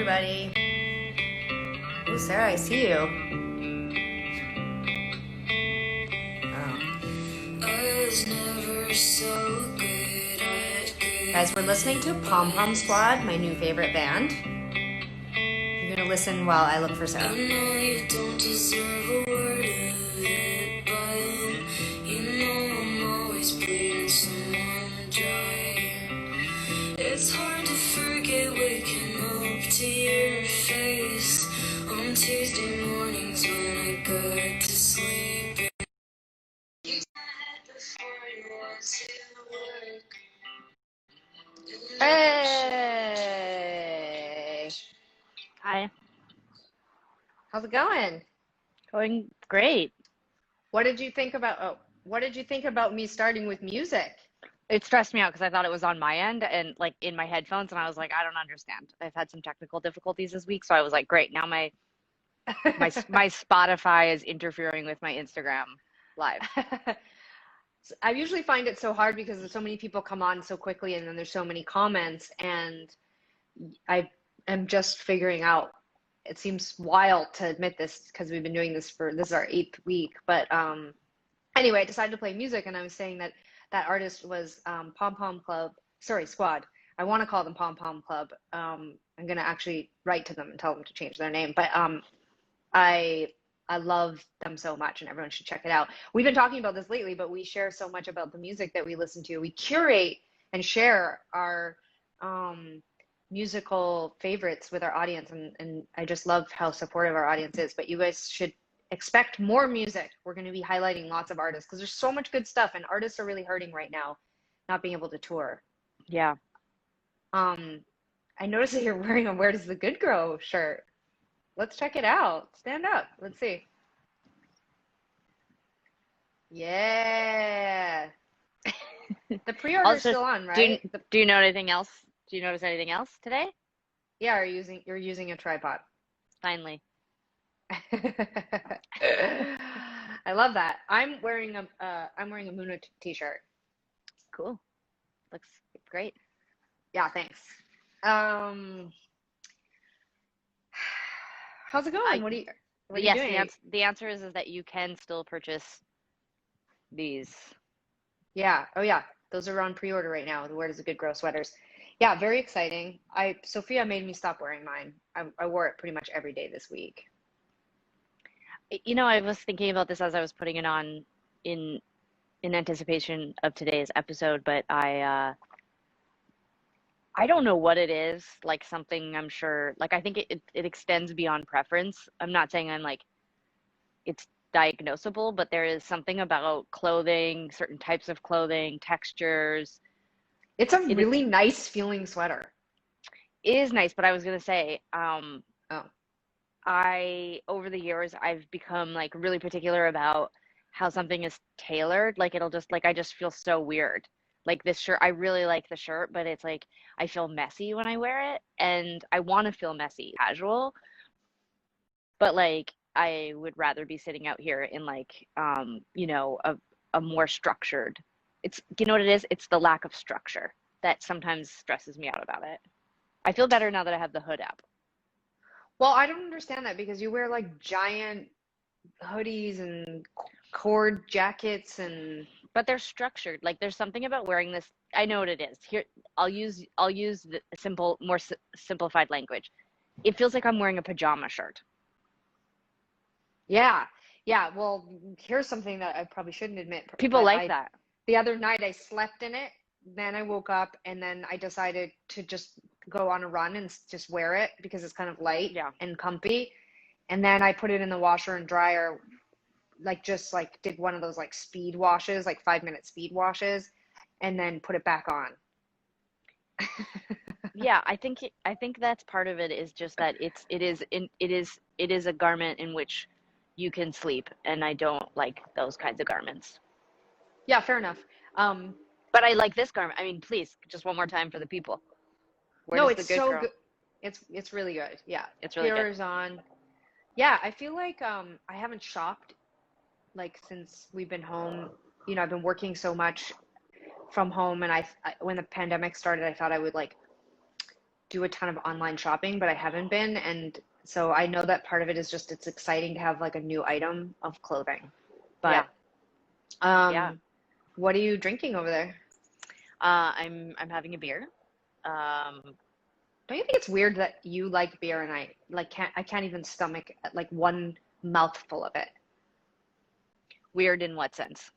everybody. Ooh, Sara, I see you. Guys, we're listening to Pom Pom Squad, my new favorite band. You're gonna listen while I look for Sara. I know you don't deserve a word of it, but you know I'm always bleeding someone dry. It's hard to forget waking up to your face on Tuesday mornings when I go to sleep. You said before you want to work. Hey! Hi. How's it going? Going great. What did you think about me starting with music? It stressed me out because I thought it was on my end and like in my headphones, and I was like, I don't understand. I've had some technical difficulties this week, so I was like, great. Now my Spotify is interfering with my Instagram live. I usually find it so hard because there's so many people come on so quickly and then there's so many comments, and I am just figuring out. It seems wild to admit this because we've been doing this is our 8th week, but anyway, I decided to play music, and I was saying that that artist was Pom Pom Squad. I want to call them Pom Pom Club. I'm gonna actually write to them and tell them to change their name, but I I love them so much, and everyone should check it out. We've been talking about this lately, but we share so much about the music that we listen to. We curate and share our musical favorites with our audience, and I just love how supportive our audience is. But you guys should expect more music. We're going to be highlighting lots of artists because there's so much good stuff, and artists are really hurting right now, not being able to tour. Yeah. I noticed that you're wearing a Where Does the Good Grow shirt. Let's check it out. Stand up. Let's see. Yeah. The pre-order's Also, still on, right? do you know anything else? Do you notice anything else today? Yeah, you're using a tripod. Finally. I love that. I'm wearing a Muna t-shirt. Cool. Looks great. Yeah, thanks. How's it going? What are you Yes, doing? the answer is that you can still purchase these. Yeah. Oh yeah. Those are on pre-order right now. The Where Does the Good Grow sweaters. Yeah, very exciting. Sophia made me stop wearing mine. I wore it pretty much every day this week. You know, I was thinking about this as I was putting it on in anticipation of today's episode, but I don't know what it is, like something I'm sure, like I think it extends beyond preference. I'm not saying I'm like it's diagnosable, but there is something about clothing, certain types of clothing, textures. It's a It really nice feeling sweater. is nice, but I was gonna say, Oh. over the years I've become like really particular about how something is tailored. Like it'll just like I just feel so weird. Like this shirt, I really like the shirt, but it's like I feel messy when I wear it, and I want to feel messy, casual, but like I would rather be sitting out here in like a more structured. It's you know what it is? It's the lack of structure that sometimes stresses me out about it. I feel better now that I have the hood up. Well, I don't understand that because you wear like giant hoodies and cord jackets and But they're structured. Like there's something about wearing this. I know what it is. Here, I'll use the simple, more simplified language. It feels like I'm wearing a pajama shirt. yeah. Yeah, well, here's something that I probably shouldn't admit, People but like I that. the other night I slept in it, then I woke up and then I decided to just go on a run and just wear it because it's kind of light Yeah. and comfy. And then I put it in the washer and dryer, like just like did one of those like speed washes, like 5-minute speed washes, and then put it back on. Yeah, I think that's part of it is just that it is a garment in which you can sleep, and I don't like those kinds of garments. Yeah, fair enough. Um, But I like this garment. I mean, please, just one more time for the people. Where no, does the it's good so girl? good. It's really good. Yeah. It's really good. Here's on. Yeah, I feel like I haven't shopped like since we've been home. I've been working so much from home, and when the pandemic started, I thought I would like do a ton of online shopping, but I haven't been, and so I know that part of it is just it's exciting to have like a new item of clothing. Yeah. But Yeah. what are you drinking over there? I'm having a beer. Um, Don't you think it's weird that you like beer and I can't even stomach like one mouthful of it? Weird in what sense?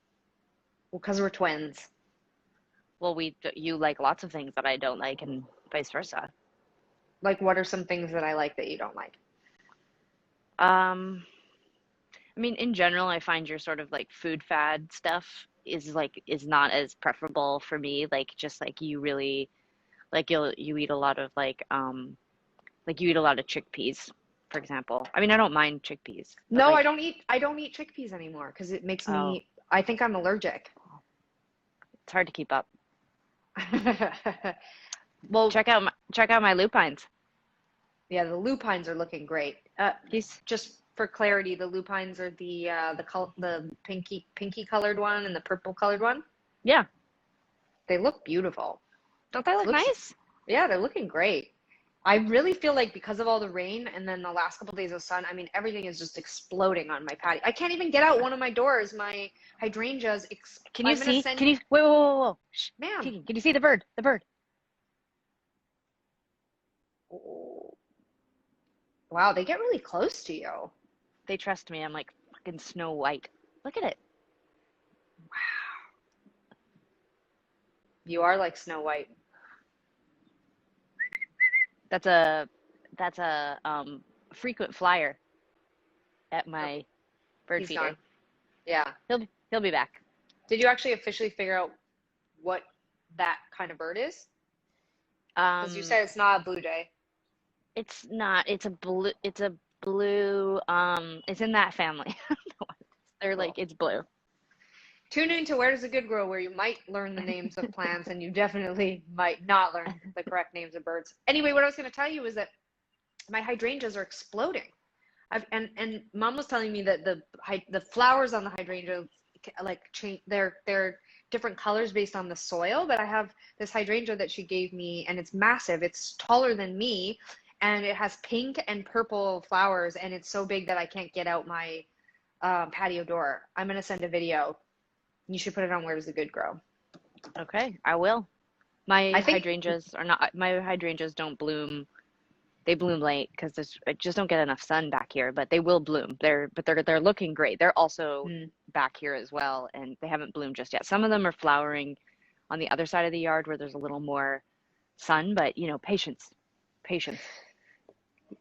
Well, because we're twins. Well, you like lots of things that I don't like, and vice versa. Like, what are some things that I like that you don't like? Um, I mean, in general, I find your sort of like food fad stuff is not as preferable for me. Like just like you really like you eat a lot of like you eat a lot of chickpeas, for example. I mean, I don't mind chickpeas, but No, like I don't eat chickpeas anymore because it makes oh, me, I think I'm allergic. it's hard to keep up. Well, Check out my lupines. yeah, the lupines are looking great. He's Just for clarity, the lupines are the pinky colored one and the purple colored one. yeah. They look beautiful. Don't they look Looks nice? Yeah, they're looking great. I really feel like because of all the rain and then the last couple of days of sun, I mean, everything is just exploding on my patio. I can't even get out one of my doors. My hydrangeas. Can you I'm gonna see? send, Can you wait, whoa, whoa, whoa. Shh. ma'am. Tegan, can you see the bird? The bird. Oh, wow, they get really close to you. They trust me. I'm like fucking Snow White. Look at it. You are like Snow White. That's a frequent flyer at Oh, my bird he's gone. feeder. Yeah. He'll be back. Did you actually officially figure out what that kind of bird is? Because you Um, said it's not a blue jay. it's not. It's a blue. It's in that family. They're like Cool. it's blue. Tune in to Where Does the Good Grow, where you might learn the names of plants and you definitely might not learn the correct names of birds. Anyway, what I was going to tell you is that my hydrangeas are exploding. And Mom was telling me that the flowers on the hydrangeas like change. They're different colors based on the soil. But I have this hydrangea that she gave me, and it's massive. It's taller than me, and it has pink and purple flowers, and it's so big that I can't get out my patio door. I'm gonna send a video. You should put it on Where Does the Good Grow. Okay, I will. I think, My hydrangeas don't bloom. They bloom late because I just don't get enough sun back here, but they will bloom. They're looking great. They're also mm, back here as well, and they haven't bloomed just yet. Some of them are flowering on the other side of the yard where there's a little more sun, but patience, patience.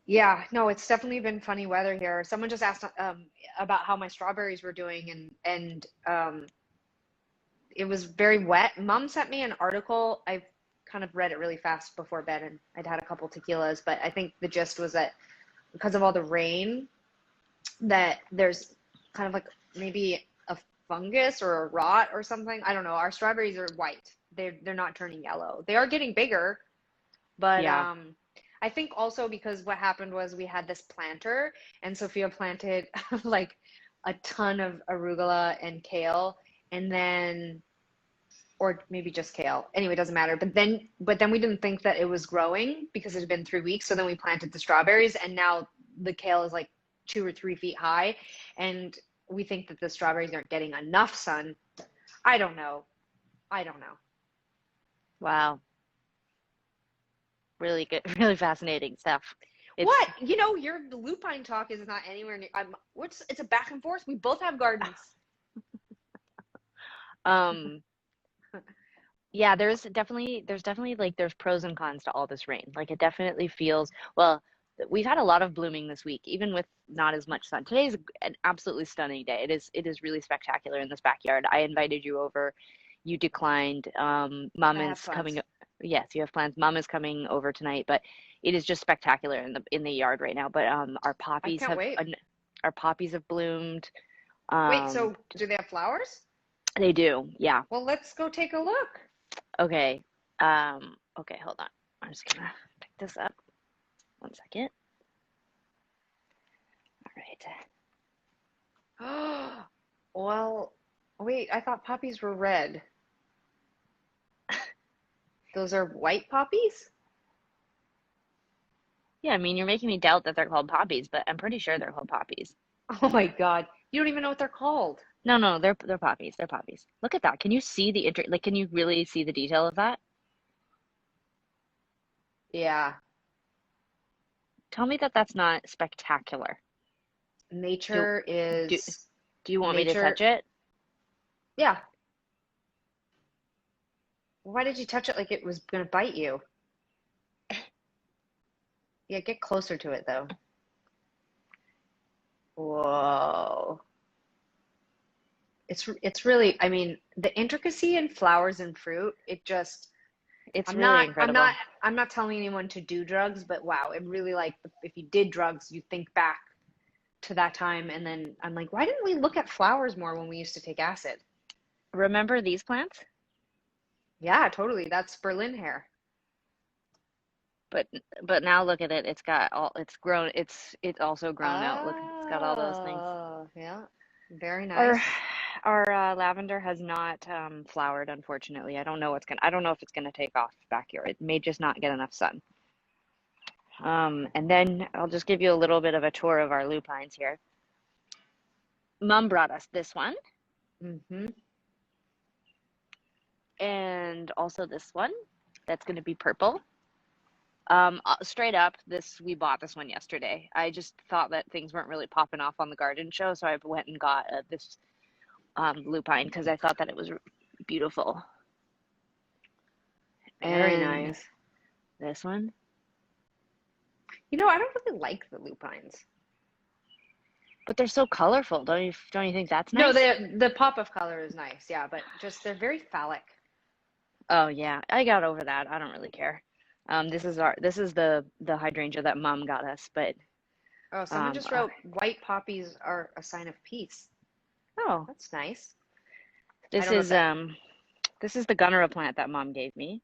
yeah, no, it's definitely been funny weather here. Someone just asked about how my strawberries were doing, and it was very wet. Mom sent me an article. I kind of read it really fast before bed, and I'd had a couple tequilas, but I think the gist was that because of all the rain, that there's kind of like maybe a fungus or a rot or something. I don't know. Our strawberries are white. They're not turning yellow. They are getting bigger, but Yeah, I think also because what happened was we had this planter, and Sophia planted like a ton of arugula and kale, and then or maybe just kale. Anyway, it doesn't matter. But then we didn't think that it was growing because it had been 3 weeks. So then we planted the strawberries, and now the kale is like 2 or 3 feet high, and we think that the strawberries aren't getting enough sun. I don't know. I don't know. wow, really good, really fascinating stuff. It's What? Your lupine talk is not anywhere near. It's a back and forth. We both have gardens. um yeah, there's definitely like there's pros and cons to all this rain. Like it definitely feels well, we've had a lot of blooming this week, even with not as much sun. Today's an absolutely stunning day. It is really spectacular in this backyard. I invited you over. You declined. Mom I have is coming. plans. Yes, you have plans. Mom is coming over tonight, but it is just spectacular in the yard right now. But I can't wait. our poppies have bloomed. Wait, Um, so do they have flowers? they do. Yeah. Well, let's go take a look. Okay. Okay, hold on. I'm just gonna pick this up. 1 second. All right. Oh, well, wait, I thought poppies were red. Those are white poppies? Yeah, I mean, you're making me doubt that they're called poppies, but I'm pretty sure they're called poppies. Oh my God. You don't even know what they're called. No, no, they're poppies. They're poppies. Look at that. Can you see the like? Can you really see the detail of that? Yeah. Tell me that that's not spectacular. Do Nature do is do you want me to touch nature. it? Yeah. Why did you touch it like it was gonna bite you? Yeah, get closer to it though. Whoa. It's really, I mean, the intricacy in flowers and fruit, it just It's I'm really not I'm not incredible. I'm not telling anyone to do drugs, but wow, it really like if you did drugs, you think back to that time and then I'm like, why didn't we look at flowers more when we used to take acid? Remember these plants? Yeah, totally. That's Berlin hair. But but now look at it. It's got all it's grown. It's also grown out. Look, it's got all those things. Oh, yeah. Very Our nice. our lavender has not flowered, unfortunately. I don't know if it's gonna take off back here. It may just not get enough sun. And then I'll just give you a little bit of a tour of our lupines here. Mom brought us this one, Mm-hmm. and also this one. That's gonna be purple. Straight up, this we bought this one yesterday. I just thought that things weren't really popping off on the garden show, so I went and got this lupine because I thought that it was beautiful. Very And nice. this one, You know, I don't really like the lupines. but they're so colorful. Don't you think that's No, nice? the pop of color is nice, yeah, but just they're very phallic. Oh yeah, I got over that. I don't really care. This is the hydrangea that Mom got us, but Oh, someone um just uh, wrote white poppies are a sign of peace. oh, That's nice. I this don't know if is that. this is the Gunnera plant that Mom gave me.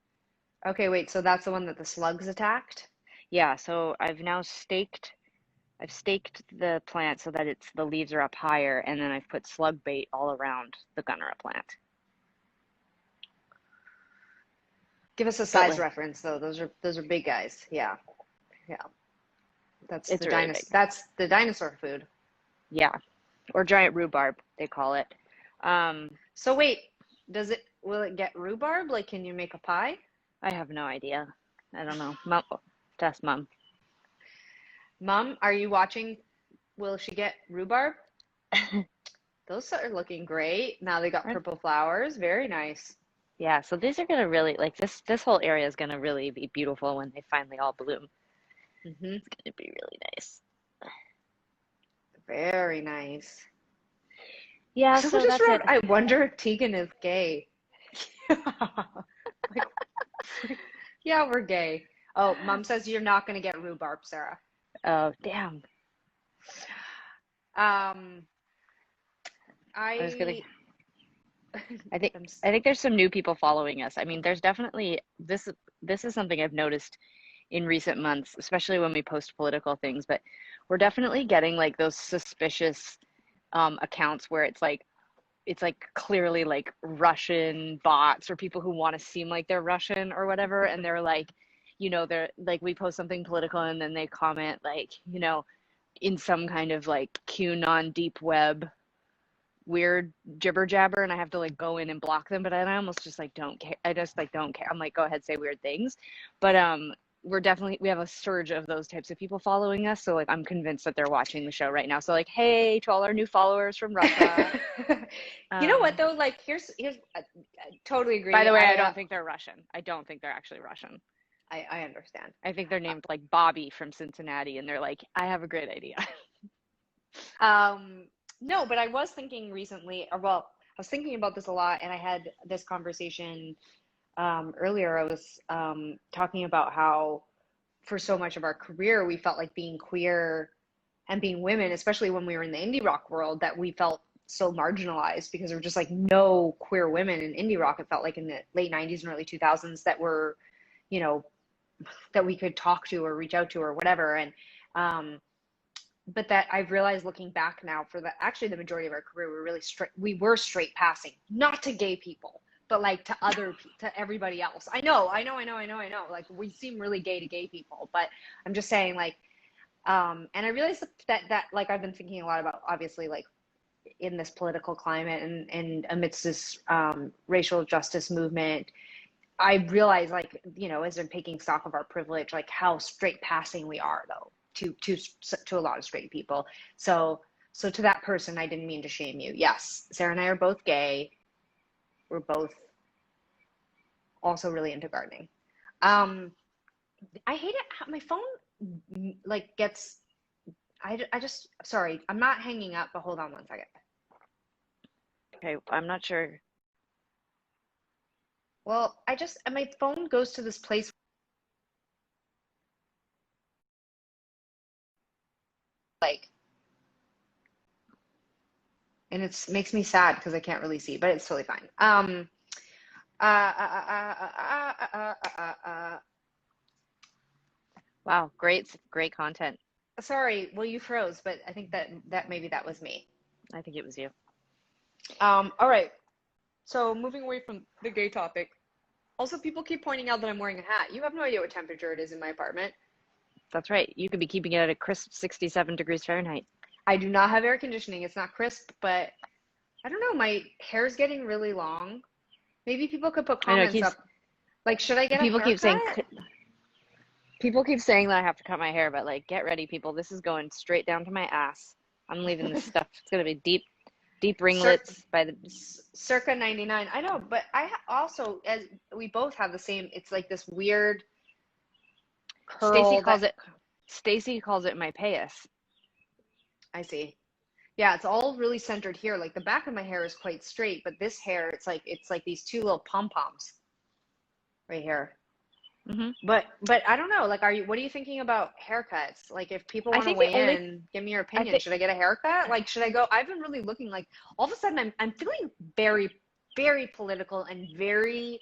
Okay, wait, so that's the one that the slugs attacked? Yeah, so I've staked the plant so that it's the leaves are up higher, and then I've put slug bait all around the Gunnera plant. Give us a But size like, reference though. Those are big guys. Yeah. Yeah. it's really big. That's the dinosaur food. Yeah, or giant rhubarb, they call it. Um, So wait, will it get rhubarb? Like can you make a pie? I have no idea. I don't know. Mom, test Mom. Mom, are you watching? Will she get rhubarb? Those are looking great. Now they got Right? purple flowers. Very nice. Yeah, so these are gonna really like this whole area is gonna really be beautiful when they finally all bloom. Hmm. It's gonna be really nice. Very nice. Yeah, Someone so just that's wrote, it. I wonder if Tegan is gay. Like, yeah, we're gay. Oh, Mom says you're not going to get rhubarb, Sarah. Oh, damn. Um, I was gonna I, I think I'm, I think there's some new people following us. I mean, there's definitely this is something I've noticed in recent months, especially when we post political things, but we're definitely getting like those suspicious accounts where it's like clearly like Russian bots or people who want to seem like they're Russian or whatever, and they're like, they're like we post something political and then they comment like, in some kind of like QAnon deep web weird jibber jabber, and I have to like go in and block them, but I almost just like don't care. I just like don't care. I'm like, go ahead, say weird things. But we have a surge of those types of people following us. So like I'm convinced that they're watching the show right now. So like, hey to all our new followers from Russia. you know what Um though? Like, here's I totally by agree. the way, I don't think they're Russian. I don't think they're actually Russian. I understand. I think they're named like Bobby from Cincinnati, and they're like, I have a great idea. No, but I was thinking recently, or well, I was thinking about this a lot, and I had this conversation earlier. I was talking about how for so much of our career, we felt like being queer and being women, especially when we were in the indie rock world, that we felt so marginalized because there were just like no queer women in indie rock. It felt like in the late 90s and early 2000s that were, you know, that we could talk to or reach out to or whatever. And um, but that I've realized looking back now for the actually the majority of our career, we were straight passing, not to gay people, but like to everybody else. I know. Like we seem really gay to gay people, but I'm just saying like, and I realize that like I've been thinking a lot about obviously like in this political climate and amidst this racial justice movement, I realize like, you know, as I'm taking stock of our privilege, like how straight passing we are though to a lot of straight people. So to that person, I didn't mean to shame you. Yes, Sarah and I are both gay. We're both also really into gardening. Um, I hate it how my phone like gets. I just sorry. I'm not hanging up, but hold on one second. Okay, I'm not sure. Well, I just my phone goes to this place like, and it's makes me sad because I can't really see, but it's totally fine. Uh, uh, uh, uh, uh, uh, uh, uh, uh, Wow, great content. sorry. Well, you froze, but I think that maybe that was me. I think it was you. All right. So moving away from the gay topic. Also, people keep pointing out that I'm wearing a hat. You have no idea what temperature it is in my apartment. That's right. You could be keeping it at a crisp 67 degrees Fahrenheit. I do not have air conditioning. It's not crisp, but I don't know. My hair's getting really long. Maybe people could put I know it comments keeps up. Like, should I get a people keep saying haircut? people keep saying that I have to cut my hair, but like get ready, people. This is going straight down to my ass. I'm leaving this stuff. It's gonna be deep Cir ringlets by the Circa 99. I know, but also, as we both have the same, it's like this weird Stacy curl calls that it Stacy calls it my payas. I see. Yeah, it's all really centered here. Like the back of my hair is quite straight, but this hair, it's like these two little pom-poms right here. Hmm. But I don't know. Like, what are you thinking about haircuts? Like, if people I want to think the weigh only in, give me your I opinion. think Should I get a haircut? Like, should I go? I've been really looking like all of a sudden I'm feeling very, very political and very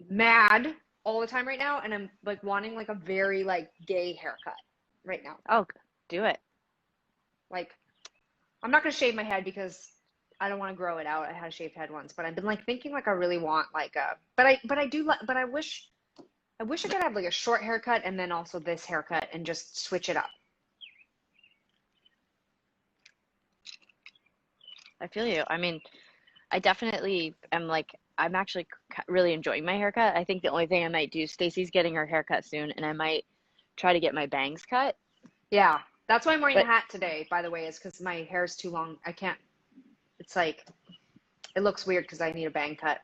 mad all the time right now, and I'm like wanting like a very like gay haircut right now. oh do it. Like, I'm not gonna shave my head because I don't want to grow it out. I had a shaved head once, but I've been like thinking like I really want like a, but I do like, but I wish I could have like a short haircut and then also this haircut and just switch it up. I feel you. I mean, I definitely am like I'm actually really enjoying my haircut. I think the only thing I might do, Stacy's getting her haircut soon, and I might try to get my bangs cut. Yeah, that's why I'm wearing the But hat today, by the way, is because my hair's too long. I can't, it's like, it looks weird because I need a bang cut.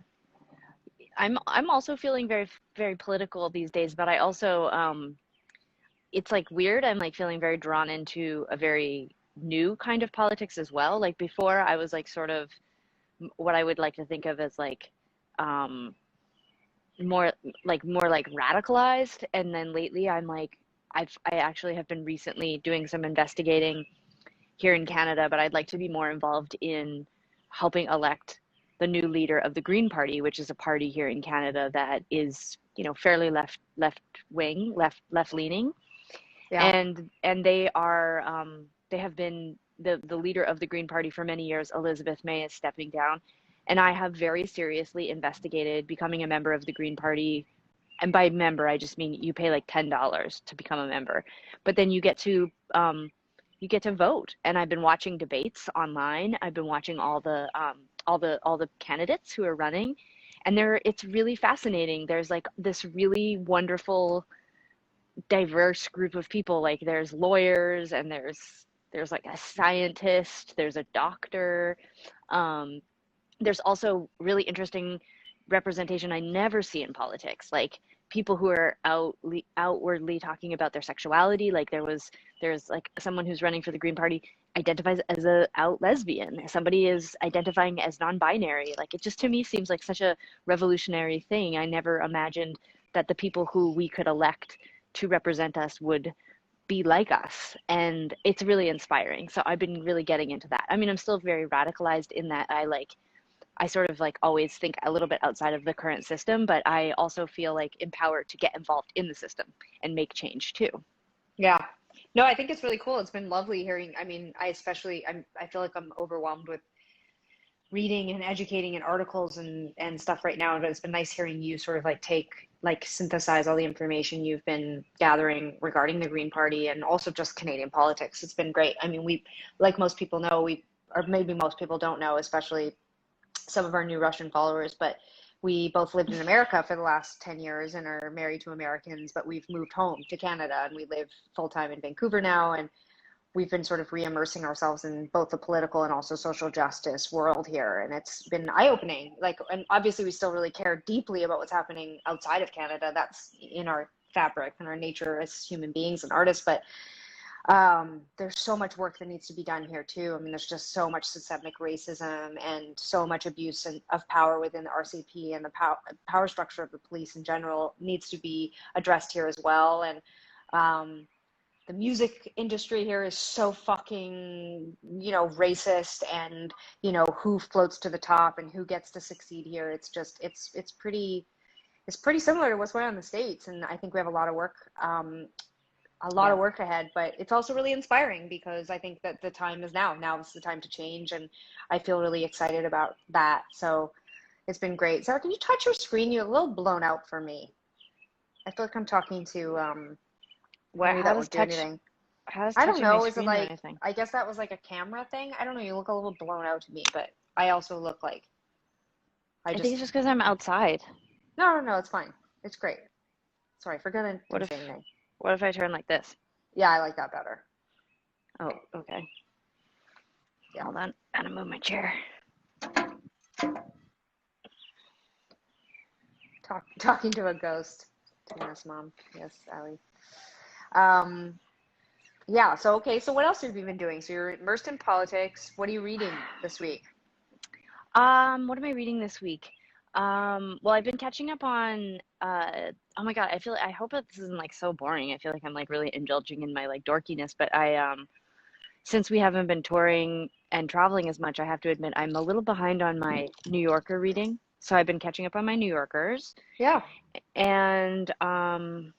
I'm also feeling very political these days, but I also it's like weird. I'm like feeling very drawn into a very new kind of politics as well. Like before I was like sort of what I would like to think of as like um more more like radicalized, and then lately I'm like I actually have been recently doing some investigating here in Canada, but I'd like to be more involved in helping elect the new leader of the Green Party, which is a party here in Canada that is, you know, fairly left wing, left leaning, Yeah. and they are they have been the leader of the Green Party for many years. Elizabeth May is stepping down, and I have very seriously investigated becoming a member of the Green Party. And by member, I just mean you pay like $10 to become a member, but then you get to vote. And I've been watching debates online. I've been watching all the candidates who are running, and it's really fascinating. There's like this really wonderful diverse group of people. Like there's lawyers, and there's like a scientist, there's a doctor. Um, there's also really interesting representation I never see in politics, like people who are outwardly talking about their sexuality. Like there's like someone who's running for the Green Party identifies as a out lesbian. Somebody is identifying as non-binary. Like it just to me seems like such a revolutionary thing. I never imagined that the people who we could elect to represent us would be like us, and it's really inspiring. So I've been really getting into that. I mean, I'm still very radicalized in that I sort of like always think a little bit outside of the current system, but I also feel like empowered to get involved in the system and make change too. Yeah. No, I think it's really cool. It's been lovely hearing. I mean, I feel like I'm overwhelmed with reading and educating in articles and stuff right now, but it's been nice hearing you sort of like synthesize all the information you've been gathering regarding the Green Party and also just Canadian politics. It's been great. I mean, like most people know, or maybe most people don't know, especially some of our new Russian followers, but we both lived in America for the last 10 years and are married to Americans, but we've moved home to Canada and we live full time in Vancouver now. And we've been sort of re-immersing ourselves in both the political and also social justice world here. And it's been eye-opening. Like, and obviously we still really care deeply about what's happening outside of Canada. That's in our fabric and our nature as human beings and artists. But there's so much work that needs to be done here too. I mean, there's just so much systemic racism and so much abuse of power within the RCP, and the power structure of the police in general needs to be addressed here as well. And the music industry here is so fucking, racist, and, who floats to the top and who gets to succeed here. It's just, it's pretty similar to what's going on in the States. And I think we have a lot of work, of work ahead, but it's also really inspiring because I think that the time is now. Now is the time to change. And I feel really excited about that. So it's been great. Sarah, can you touch your screen? You're a little blown out for me. I feel like I'm talking to, maybe that won't do anything. I don't know. Is it like, I guess that was like a camera thing. I don't know. You look a little blown out to me, but I also look like I think it's just because I'm outside. No, it's fine. It's great. Sorry, forget anything. What if I turn like this? Yeah, I like that better. Oh, okay. Yeah. Hold on. I'm gonna move my chair. Talking to a ghost. Yes, Mom. Yes, Allie. Yeah, so okay, so what else have you been doing? So you're immersed in politics. What are you reading this week? What am I reading this week? Well, I've been catching up on oh my God, I hope that this isn't like so boring. I feel like I'm like really indulging in my like dorkiness, but since we haven't been touring and traveling as much, I have to admit I'm a little behind on my New Yorker reading. So I've been catching up on my New Yorkers. Yeah. And I'm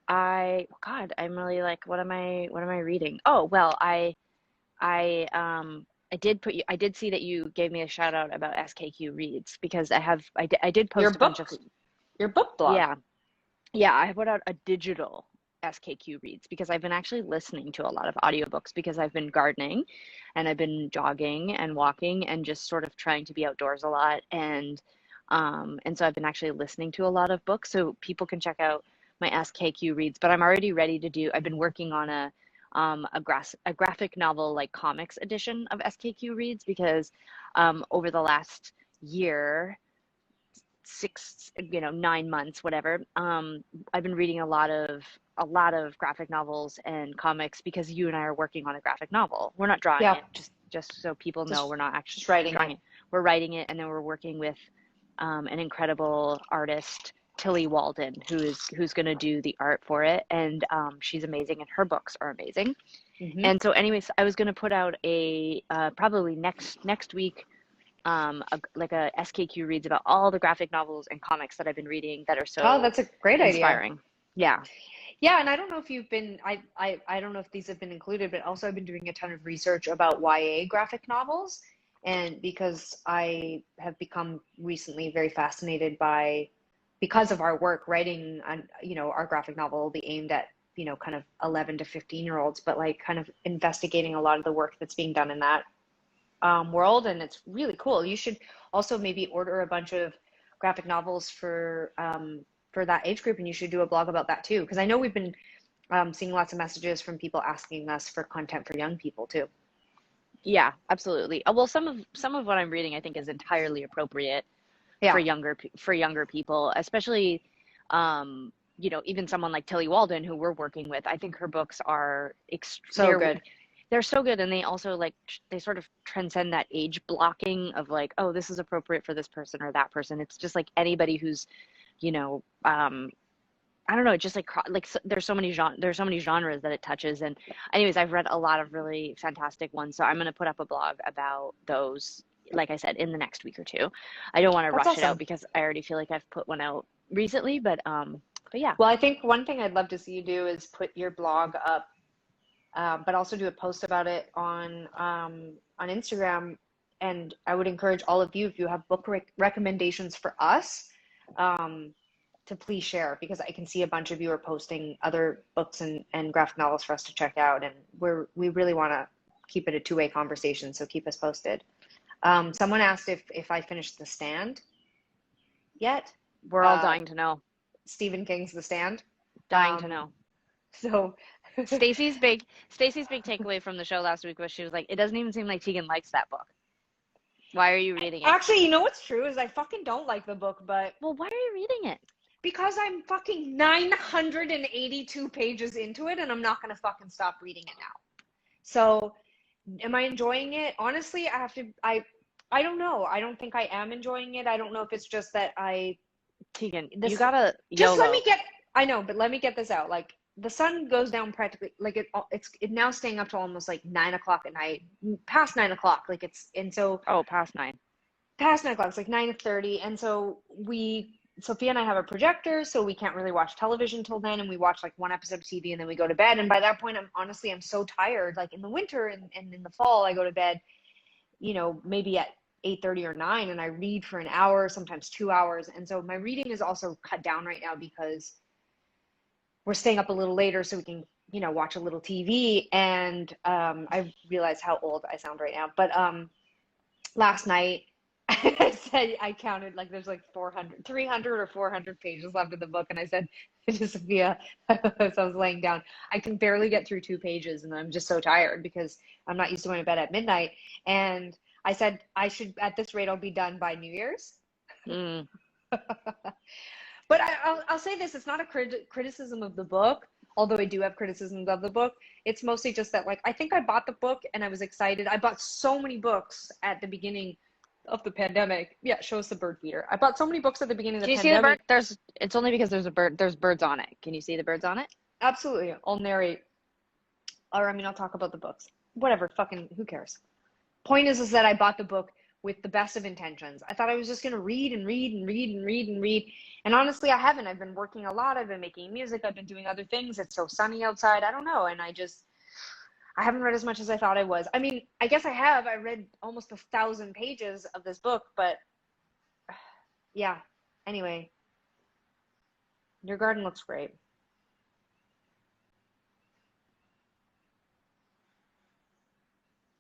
really like, what am I reading? Oh, well, I did see that you gave me a shout out about SKQ Reads because I did post a bunch of your book blog. Yeah, I put out a digital SKQ Reads because I've been actually listening to a lot of audiobooks because I've been gardening and I've been jogging and walking and just sort of trying to be outdoors a lot, and so I've been actually listening to a lot of books, so people can check out my SKQ Reads. But I'm already ready to do. I've been working on a graphic novel like comics edition of SKQ Reads because over the last year, 9 months, whatever, I've been reading a lot of graphic novels and comics because you and I are working on a graphic novel. We're not drawing it, just so people know we're not actually drawing it. We're writing it, and then we're working with an incredible artist, Tilly Walden, who's going to do the art for it, and she's amazing, and her books are amazing. Mm-hmm. And so, anyways, I was going to put out a probably next week, like a SKQ Reads about all the graphic novels and comics that I've been reading that are so that's a great inspiring. Idea. Yeah, and I don't know if you've been I don't know if these have been included, but also I've been doing a ton of research about YA graphic novels, and because I have become recently very fascinated because of our work writing on, our graphic novel will be aimed at, kind of 11 to 15-year-olds, but like kind of investigating a lot of the work that's being done in that world. And it's really cool. You should also maybe order a bunch of graphic novels for that age group, and you should do a blog about that too. Because I know we've been seeing lots of messages from people asking us for content for young people too. Yeah, absolutely. Well, some of what I'm reading I think is entirely appropriate for younger people, especially even someone like Tilly Walden, who we're working with. I think her books are so good. They're so good, and they also they sort of transcend that age blocking of like, oh, this is appropriate for this person or that person. It's just like anybody who's, I don't know, just like there's so many genres that it touches. And anyways, I've read a lot of really fantastic ones, so I'm going to put up a blog about those, like I said, in the next week or two. I don't want to rush it out because I already feel like I've put one out recently, but yeah. Well, I think one thing I'd love to see you do is put your blog up, but also do a post about it on Instagram and I would encourage all of you, if you have book recommendations for us, um, to please share, because I can see a bunch of you are posting other books and graphic novels for us to check out, and we really want to keep it a two-way conversation, so keep us posted. Someone asked if I finished The Stand yet. We're all dying to know. Stephen King's The Stand. Dying to know. So Stacy's big takeaway from the show last week was she was like, it doesn't even seem like Tegan likes that book. Why are you reading it? Actually, you know what's true is I fucking don't like the book, but Well, why are you reading it? because I'm fucking 982 pages into it and I'm not gonna fucking stop reading it now. So, am I enjoying it? Honestly, I don't know. I don't think I am enjoying it. I don't know if it's just that Tegan, you gotta just YOLO. I know, but let me get this out. Like, the sun goes down practically, like it's now staying up to almost like 9 o'clock at night, past 9 o'clock. Like Past 9. past 9 o'clock. It's like 9:30, and so Sophia and I have a projector, so we can't really watch television till then, and we watch like one episode of TV and then we go to bed. And by that point, I'm so tired. Like in the winter and in the fall, I go to bed, maybe at 8:30 or 9, and I read for an hour, sometimes 2 hours. And so my reading is also cut down right now because we're staying up a little later so we can, watch a little TV. And I realize how old I sound right now. But last night, I counted, like, there's like 300 or 400 pages left of the book. And I said to Sophia, as I was laying down, I can barely get through 2 pages. And I'm just so tired because I'm not used to going to bed at midnight. And I said, at this rate, I'll be done by New Year's. Mm. But I'll say this, it's not a criticism of the book, although I do have criticisms of the book. It's mostly just that, like, I think I bought the book and I was excited. I bought so many books at the beginning of the pandemic. Yeah, show us the bird feeder. I bought so many books at the beginning of the pandemic. Can you see the bird? It's only because there's a bird. There's birds on it. Can you see the birds on it? Absolutely. I'll narrate. Or, I'll talk about the books. Whatever, fucking, who cares? Point is that I bought the book with the best of intentions. I thought I was just going to read and read and read and read and read. And honestly, I haven't. I've been working a lot. I've been making music. I've been doing other things. It's so sunny outside. I don't know. And I haven't read as much as I thought I was. I guess I have. I read almost 1,000 pages of this book, but yeah. Anyway, your garden looks great.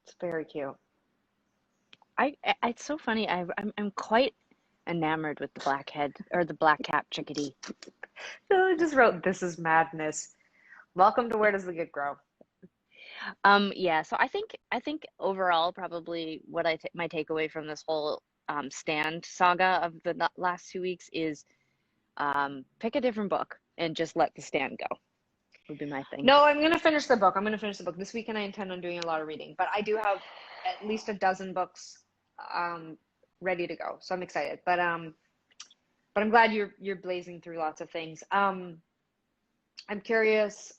It's very cute. It's so funny. I'm quite enamored with the blackhead or the black cap chickadee. So I just wrote, "This is madness. Welcome to Where Does the Good Grow?" Yeah. So I think overall, probably what my takeaway from this whole Stand saga of the last 2 weeks is pick a different book and just let the Stand go. Would be my thing. No, I'm gonna finish the book. This weekend. I intend on doing a lot of reading, but I do have at least a dozen books ready to go, so I'm excited. But I'm glad you're blazing through lots of things. I'm curious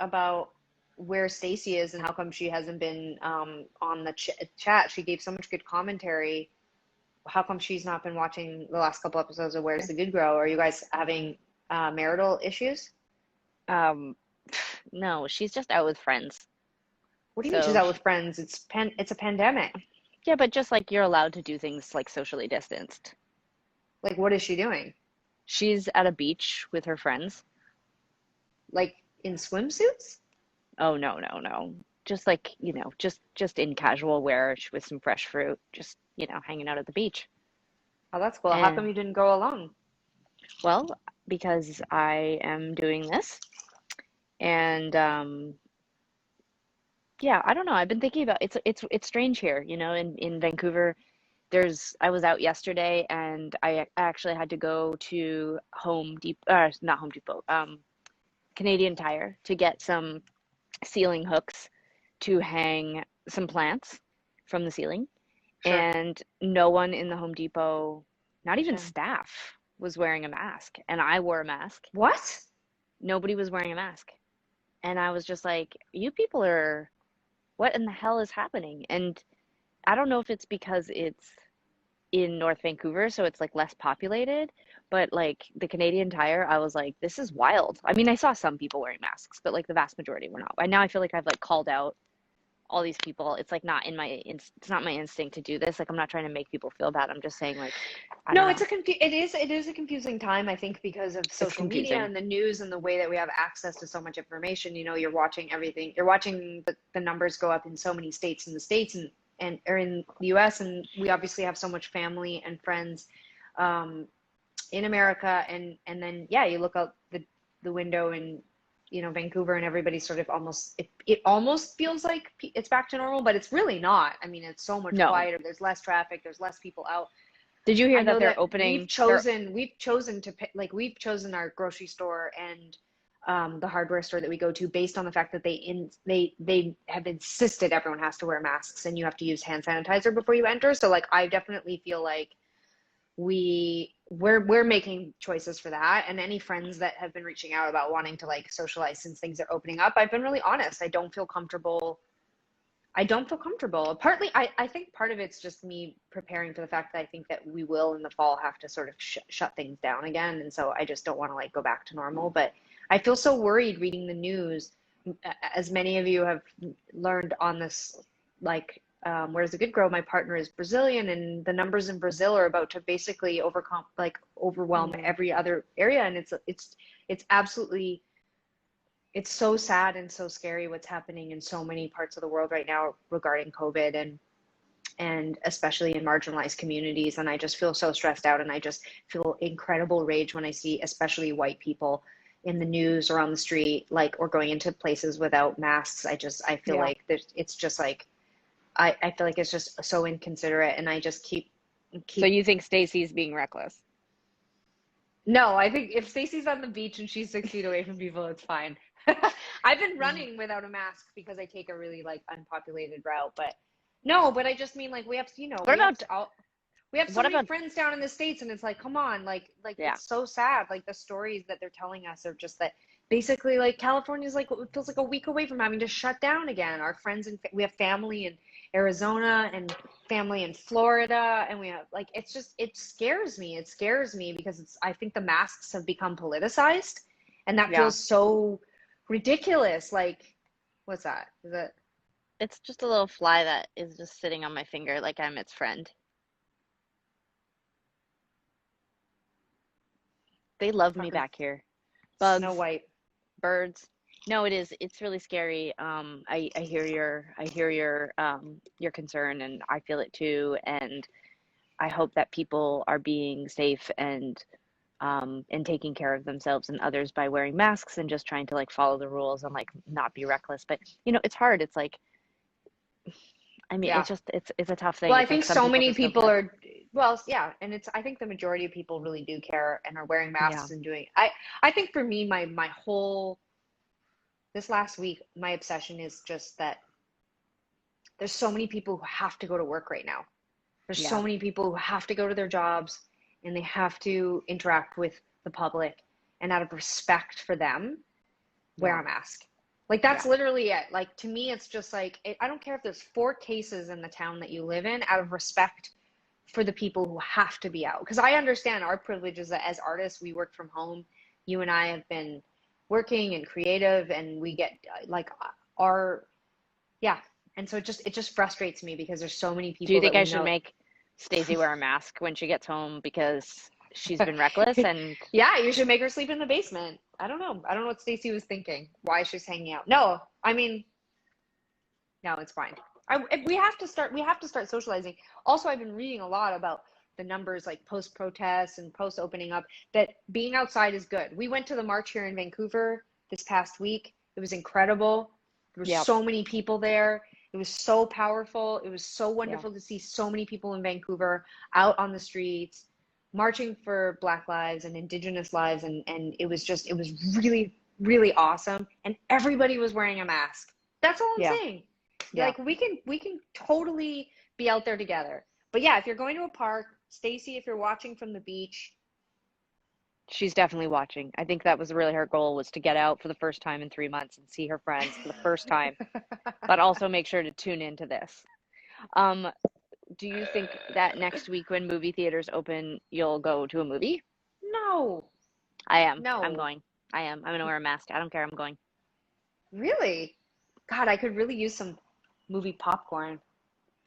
about where Stacy is and how come she hasn't been on the chat. She gave so much good commentary. How come she's not been watching the last couple episodes of Where's the Good Grow? Are you guys having marital issues? No, she's just out with friends. What do you mean she's out with friends? It's a pandemic. Yeah, but just like you're allowed to do things like socially distanced. Like, what is she doing? She's at a beach with her friends. Like in swimsuits? Oh, no. Just like, just in casual wear with some fresh fruit, just, hanging out at the beach. Oh, that's cool. How come you didn't go along? Well, because I am doing this. And yeah, I don't know. I've been thinking about it's strange here, in Vancouver. I was out yesterday and I actually had to go to not Home Depot, Canadian Tire to get some ceiling hooks to hang some plants from the ceiling. Sure. And no one in the Home Depot, not even staff, was wearing a mask. And I wore a mask. What? Nobody was wearing a mask. And I was just like, you people are, what in the hell is happening? And I don't know if it's because it's in North Vancouver, so it's like less populated, but like the Canadian Tire, I was like, this is wild. I saw some people wearing masks, but like the vast majority were not. And now I feel like I've like called out all these people. It's like not in my, it's not my instinct to do this. Like, I'm not trying to make people feel bad. I'm just saying, like, I don't No, know. it is a confusing time, I think, because of It's social media confusing. and the news and the way that we have access to so much information. You're watching everything. You're watching the numbers go up in so many states in the States and or in the US, and we obviously have so much family and friends um, in America, and then yeah, you look out the window in Vancouver, and everybody's sort of it almost feels like it's back to normal, but it's really not. I mean, it's so much No. quieter. There's less traffic. There's less people out. Did you hear I that know they're that opening, they're, we've chosen our grocery store and the hardware store that we go to based on the fact that they have insisted everyone has to wear masks and you have to use hand sanitizer before you enter. So like I definitely feel like we're making choices for that. And any friends that have been reaching out about wanting to like socialize since things are opening up, I've been really honest. I don't feel comfortable. Partly, I think part of it's just me preparing for the fact that I think that we will in the fall have to sort of shut things down again. And so I just don't want to like go back to normal. But I feel so worried reading the news, as many of you have learned on this, like, where's the good girl? My partner is Brazilian, and the numbers in Brazil are about to basically overwhelm mm, every other area. And it's absolutely it's so sad and so scary what's happening in so many parts of the world right now regarding COVID and especially in marginalized communities. And I just feel so stressed out, and I just feel incredible rage when I see especially white people in the news or on the street, like, or going into places without masks. I feel yeah. like it's just like I feel like it's just so inconsiderate, and I just So keep you think Stacy's being reckless? no, I think if Stacey's on the beach and she's 6 feet away from people, it's fine. I've been Mm. running without a mask because I take a really like unpopulated route, but no, but I just mean like What about, we have so what many about, friends down in the States, and it's like, come on, like yeah, it's so sad. Like the stories that they're telling us are just that basically like California's like it feels like a week away from having to shut down again. Our friends we have family in Arizona and family in Florida, and we have like it scares me. It scares me because I think the masks have become politicized, and that yeah. feels so ridiculous. Like, what's that? Is it? It's just a little fly that is just sitting on my finger like I'm its friend. They love me Talking back here. Snow Bugs, White. birds. No, it is. It's really scary. I hear your concern, and I feel it too. And I hope that people are being safe and taking care of themselves and others by wearing masks and just trying to like follow the rules and like not be reckless. But it's hard. It's like, I mean, Yeah. it's a tough thing. Well, I It's like think some so people many just don't people care. are, well, yeah, and I think the majority of people really do care and are wearing Yeah, masks and I think for me, my whole, this last week, my obsession is just that there's so many people who have to go to work right now. There's yeah, so many people who have to go to their jobs and they have to interact with the public, and out of respect for them, wear yeah, a mask. Like that's yeah, literally it. Like to me, it's just like I don't care if there's 4 cases in the town that you live in. Out of respect for the people who have to be out, because I understand our privileges that as artists we work from home. You and I have been working and creative, and we get like our yeah. And so it just frustrates me because there's so many Do you people think that I we should know. make Stacey wear a mask when she gets home because she's been reckless and Yeah, you should make her sleep in the basement. I don't know what Stacey was thinking. Why she's hanging out. No, I mean, no, it's fine. We have to start socializing. Also, I've been reading a lot about the numbers like post protests and post opening up, that being outside is good. We went to the march here in Vancouver this past week. It was incredible. There were yeah, so many people there. It was so powerful. It was so yeah, wonderful to see so many people in Vancouver out on the streets marching for Black lives and Indigenous lives, and it was really really awesome, and everybody was wearing a mask. That's all I'm yeah, saying. yeah. Like we can totally be out there together. But yeah, if you're going to a park, Stacy, if you're watching from the beach, She's definitely watching. I think that was really her goal, was to get out for the first time in 3 months and see her friends for the first time, but also make sure to tune into this. Um, do you think that next week when movie theaters open, you'll go to a movie? no, I am. I'm no, going. I am. I'm gonna wear a mask. I don't care. I'm going. really, God, I could really use some. movie popcorn?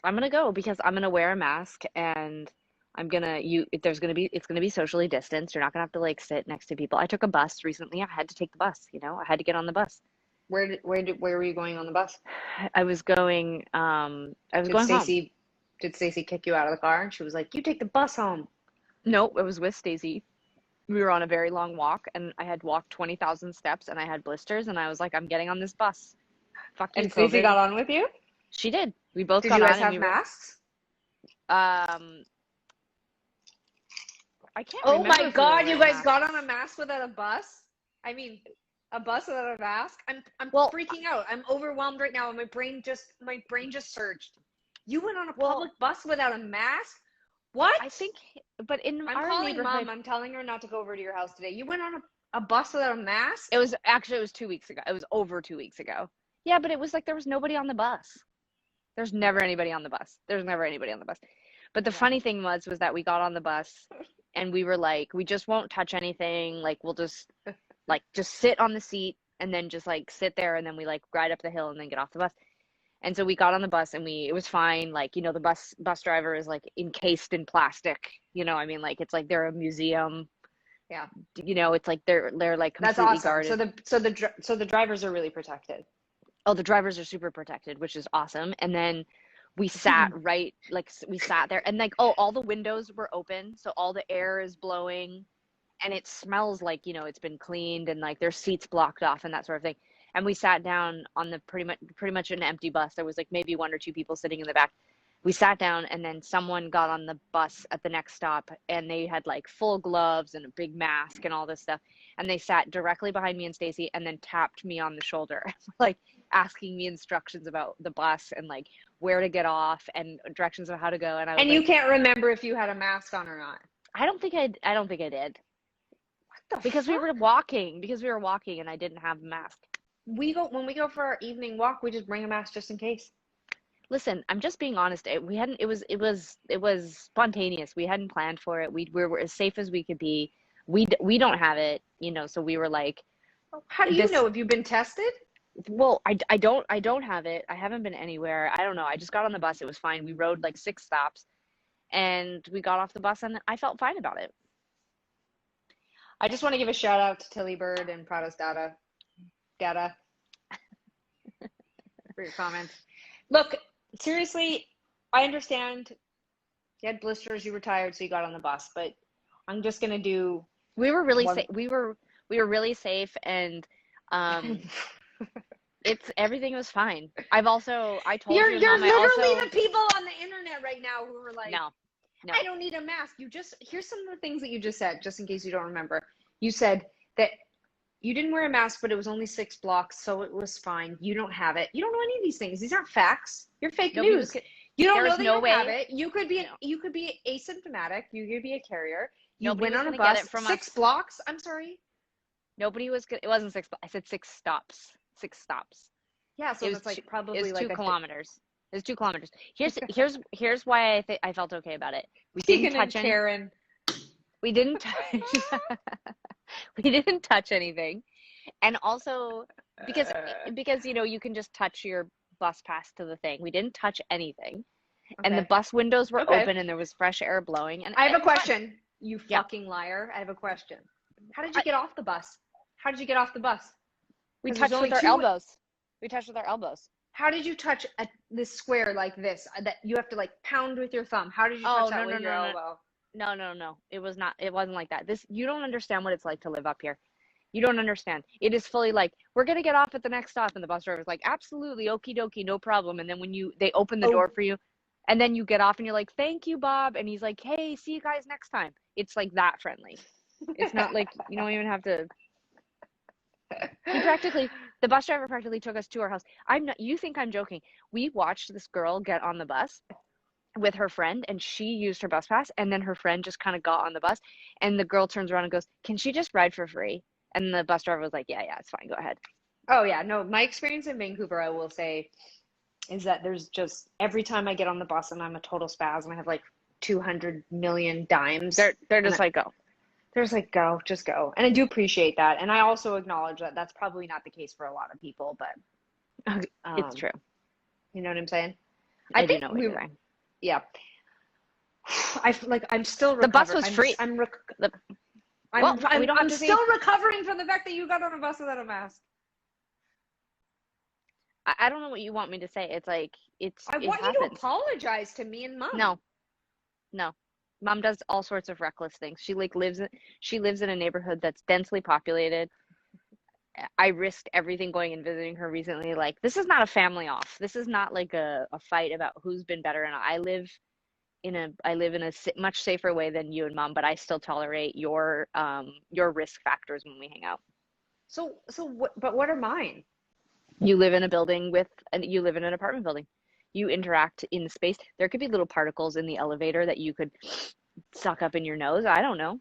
I'm gonna go because I'm gonna wear a mask and it's gonna be socially distanced. You're not gonna have to like sit next to people. I took a bus recently. I had to take the bus, I had to get on the bus. Where were you going on the bus? I was Did going home. Stacy did Stacy kick you out of the car and she was like, "You take the bus home." Nope, I was with Stacey. We were on a very long walk and I had walked 20,000 steps and I had blisters and I was like, I'm getting on this bus. Fuck you, And Stacy COVID. got on with you? She did. We both Did got you on guys and have we were masks? um I can't Oh remember my if we were God, you wearing guys got on a masks. mask without a bus? I mean, a bus without a mask? I'm Well, freaking out. I'm overwhelmed right now and my brain just surged. You went on a well, public bus without a mask? What? I think, but in I'm our calling neighborhood, mom. I'm telling her not to go over to your house today. You went on a bus without a mask? it was 2 weeks ago. It was over 2 weeks ago. Yeah, but it was like there was nobody on the bus. There's never anybody on the bus. There's never anybody on the bus. But the Yeah. funny thing was that we got on the bus and we were like, we just won't touch anything. Like we'll just sit on the seat and then just like sit there and then we like ride up the hill and then get off the bus. And so we got on the bus and it was fine. Like, the bus driver is like encased in plastic. I mean, like it's like they're a museum. Yeah. It's like they're like That's completely awesome. guarded. So the drivers are really protected. Oh, the drivers are super protected, which is awesome. And then we sat we sat there and like, oh, all the windows were open. So all the air is blowing and it smells like, it's been cleaned and like there's seats blocked off and that sort of thing. And we sat down on the pretty much an empty bus. There was like maybe one or two people sitting in the back. We sat down and then someone got on the bus at the next stop and they had like full gloves and a big mask and all this stuff. And they sat directly behind me and Stacy and then tapped me on the shoulder, like asking me instructions about the bus and like where to get off and directions of how to go. And I was And like, you can't remember if you had a mask on or not. I don't think I did. What the Because we fuck? were walking and I didn't have a mask. When we go for our evening walk, we just bring a mask just in case. Listen, I'm just being honest. It was spontaneous. We hadn't planned for it. We were as safe as we could be. We don't have it, so we were like, How do you know? Have you been tested? well, I don't have it. I haven't been anywhere. I don't know. I just got on the bus. It was fine. We rode like 6 stops and we got off the bus and I felt fine about it. I just want to give a shout out to Tilly Bird and Prada's Data for your comments. Look, seriously, I understand you had blisters, you were tired, so you got on the bus, but I'm just gonna do We were really one. safe. We were really safe and um everything was fine. I told You're your mom literally the people on the internet right now who are like, no. I don't need a mask. Here's some of the things that you just said, just in case you don't remember. You said that you didn't wear a mask, but it was only 6 blocks, so it was fine. You don't have it. You don't know any of these things. These aren't facts. You're fake Nobody news. was, You don't there know was that no you don't have way. it. You could be asymptomatic. You could be a carrier. You Nobody went was on a gonna get bus. it from 6 us. blocks. I'm sorry. Nobody was good. It wasn't 6. I said 6 stops. 6 stops. Yeah, so It was that's like it probably was like 2 kilometers. It was 2 kilometers. Here's why I felt okay about it. We Tegan didn't and touch any. Karen. We didn't touch. We didn't touch anything, and also because you can just touch your bus pass to the thing. We didn't touch anything, and the Okay. bus windows were Okay. open, and there was fresh air blowing. And I have it a was fun. question. You Yeah. fucking liar. I have a question. How did you get off the bus? How did you get off the bus? We 'Cause touched there's only with our 2 elbows. We touched with our elbows. How did you touch this square like this that you have to like pound with your thumb? How did you touch Oh, that no, with your no. elbow? No. It was not. It wasn't like that. You don't understand what it's like to live up here. You don't understand. It is fully like, we're gonna get off at the next stop, and the bus driver's like, absolutely, okie dokie, no problem. And then they open the door for you, and then you get off, and you're like, thank you, Bob. And he's like, hey, see you guys next time. It's like that friendly. It's not like you don't even have to. The bus driver practically took us to our house. You think I'm joking? We watched this girl get on the bus with her friend and she used her bus pass and then her friend just kind of got on the bus and the girl turns around and goes, can she just ride for free? And the bus driver was like, yeah, it's fine, go ahead. Oh yeah, no, my experience in Vancouver, I will say, is that there's just every time I get on the bus and I'm a total spaz and I have like 200 million dimes. They're just like, go. There's like, go, just go. And I do appreciate that. And I also acknowledge that that's probably not the case for a lot of people, but It's true. You know what I'm saying? I I do think know what you're saying. yeah. I'm still The bus recovering. was free. The, well, we don't have I'm to still see. recovering from the fact that you got on a bus without a mask. I don't know what you want me to say. It's like it Want you to happens. apologize to me and Mom. No, no. Mom does all sorts of reckless things. She lives in a neighborhood that's densely populated. I risked everything going and visiting her recently. Like, this is not a family off. This is not like a fight about who's been better. And I live in a much safer way than you and Mom, but I still tolerate your risk factors when we hang out. But what are mine? You live in a building you live in an apartment building. You interact in space. There could be little particles in the elevator that you could suck up in your nose. I don't know.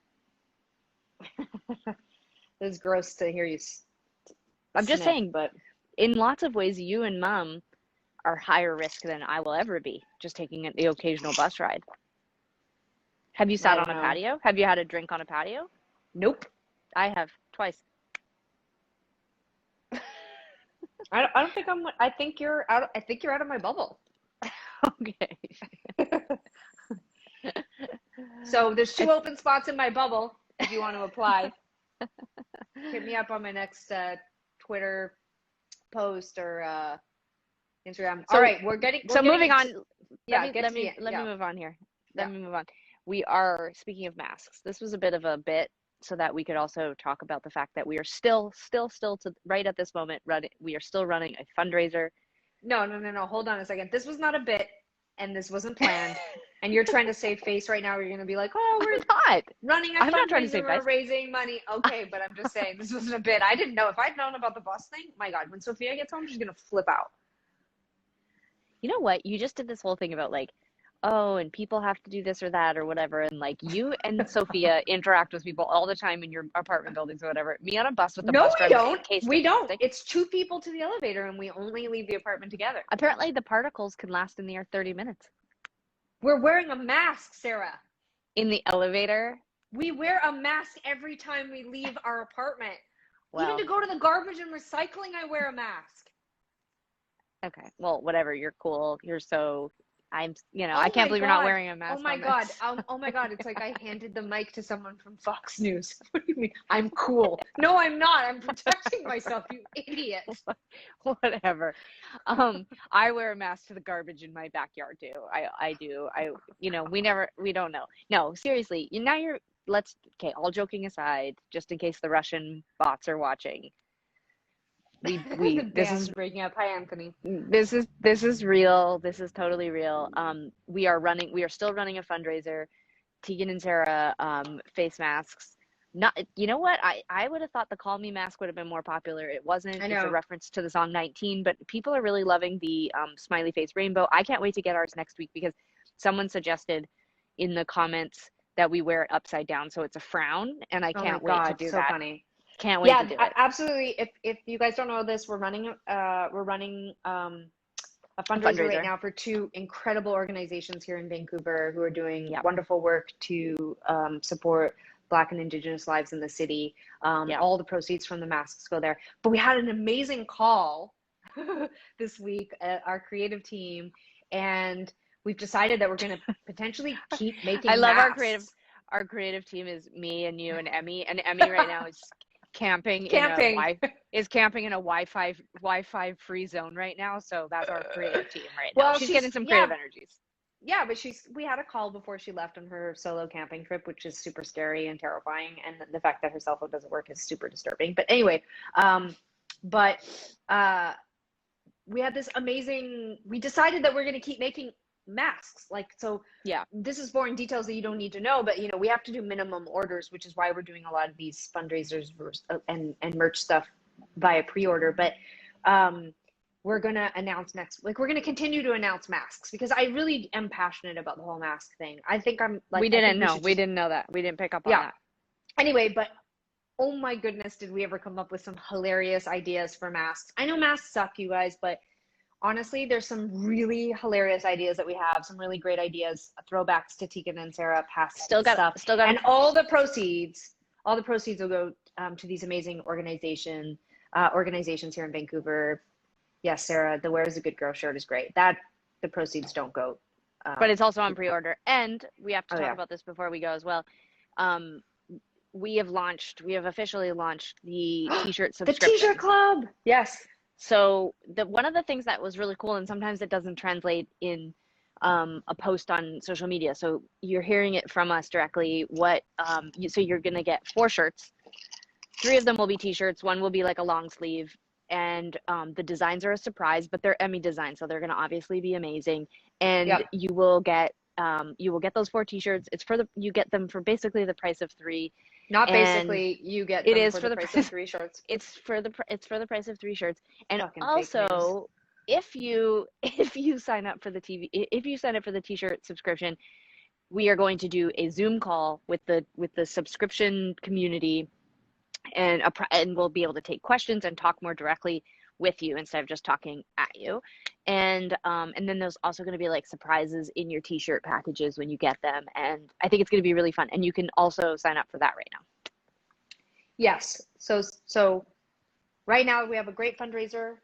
It's gross to hear you I'm just sniff, saying, but in lots of ways, you and Mom are higher risk than I will ever be, just taking the occasional bus ride. Have you I sat don't on a know. patio? Have you had a drink on a patio? Nope. I have twice. I don't think I think you're out. I think you're out of my bubble. Okay. So there's 2 open spots in my bubble if you want to apply. Hit me up on my next Twitter post or Instagram. So, all right, so moving on. Yeah, Let me move on here. Let me move on. We are speaking of masks. This was a bit of a bit so that we could also talk about the fact that we are still to right at this moment we are still running a fundraiser. No. Hold on a second. This was not a bit, and this wasn't planned. And you're trying to save face right now. Where you're going to be like, "Oh, we're not running a I'm not trying to fundraiser. save We're face. raising money." Okay, but I'm just saying this wasn't a bit. I didn't know. If I'd known about the bus thing, my God, when Sophia gets home, she's going to flip out. You know what? You just did this whole thing about like, oh, and people have to do this or that or whatever. And like you and Sophia interact with people all the time in your apartment buildings or whatever. Me on a bus with the No, bus we driver in don't. case We don't. sick. It's 2 people to the elevator, and we only leave the apartment together. Apparently, the particles can last in the air 30 minutes. We're wearing a mask, Sarah. In the elevator? We wear a mask every time we leave our apartment. Well, even to go to the garbage and recycling, I wear a mask. Okay. Well, whatever. You're cool. I can't believe you're not wearing a mask. Oh my God. Oh my God. It's like I handed the mic to someone from Fox News. What do you mean? I'm cool. No, I'm not. I'm protecting myself, you idiot. Whatever. I wear a mask to the garbage in my backyard too. I do. We don't know. No, seriously. All joking aside, just in case the Russian bots are watching. This is breaking up. Hi, Anthony. This is real. This is totally real. We are still running a fundraiser. Tegan and Sara, face masks. Not, you know what? I would have thought the Call Me mask would have been more popular. It wasn't. I know. It's a reference to the song 19, but people are really loving the smiley face rainbow. I can't wait to get ours next week because someone suggested in the comments that we wear it upside down so it's a frown, and I can't wait to do so that. Funny. Can't wait to do it. Absolutely. If you guys don't know this, we're running a fundraiser right now for 2 incredible organizations here in Vancouver who are doing wonderful work to support Black and Indigenous lives in the city. All the proceeds from the masks go there. But we had an amazing call this week, our creative team, and we've decided that we're going to potentially keep making I love masks. Our creative team is me and you and Emmy right now is camping in a Wi-Fi free zone right now, so that's our creative team right now. She's getting some creative energies. Yeah, but we had a call before she left on her solo camping trip, which is super scary and terrifying, and the fact that her cell phone doesn't work is super disturbing. But anyway, we had this amazing. We decided that we're going to keep making masks, this is boring details that you don't need to know, but we have to do minimum orders, which is why we're doing a lot of these fundraisers and merch stuff via pre-order. But we're gonna announce we're gonna continue to announce masks because I really am passionate about the whole mask thing. I think we didn't know that. We didn't pick up on that. Anyway, but oh my goodness, did we ever come up with some hilarious ideas for masks. I know masks suck, you guys, but honestly, there's some really hilarious ideas that we have, some really great ideas, throwbacks to Tegan and Sara past stuff. And all the proceeds will go to these amazing organizations here in Vancouver. Yes, Sarah, the Where's a Good Girl shirt is great. The proceeds don't go. But it's also on pre-order. And we have to Oh talk yeah, about this before we go as well. Um, we have officially launched the t-shirt the T-shirt subscription. club. Yes. So one of the things that was really cool, and sometimes it doesn't translate in a post on social media. So you're hearing it from us directly. So you're gonna get 4 shirts. 3 of them will be t-shirts. One will be like a long sleeve, and the designs are a surprise, but they're Emmy designs, so they're gonna obviously be amazing. And Yep. you will get those 4 t-shirts. You get them for basically the price of 3, Not and basically, you get it them is for for the the price of price. 3 shirts. It's for the price of 3 shirts. And Fucking fake news. also, if you sign up for the if you sign up for the t-shirt subscription, we are going to do a Zoom call with the subscription community, and we'll be able to take questions and talk more directly with you instead of just talking at you. And then there's also going to be like surprises in your t-shirt packages when you get them, and I think it's going to be really fun. And you can also sign up for that right now. Yes. So right now we have a great fundraiser